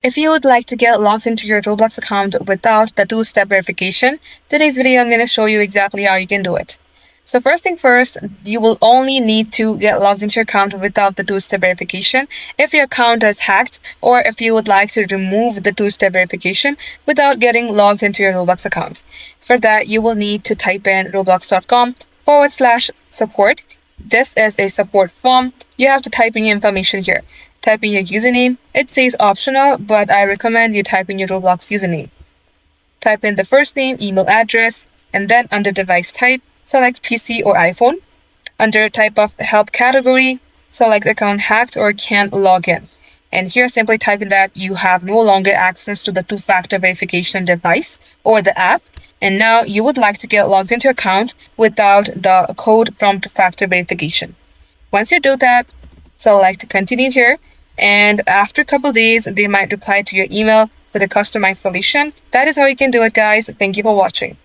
If you would like to get logged into your Roblox account without the two-step verification, today's video I'm going to show you exactly how you can do it. So first thing first, you will only need to get logged into your account without the two-step verification if your account is hacked or if you would like to remove the two-step verification without getting logged into your Roblox account. For that, you will need to type in roblox.com/support. This is a support form. You have to type in your information here. Type in your username. It says optional, but I recommend you type in your Roblox username. Type in the first name, email address, and then under device type, select PC or iPhone. Under type of help category, select account hacked or can't log in. And here simply type in that you have no longer access to the two-factor verification device or the app, and now you would like to get logged into your account without the code from two-factor verification. Once you do that, select continue here, and after a couple days, they might reply to your email with a customized solution. That is how you can do it, guys. Thank you for watching.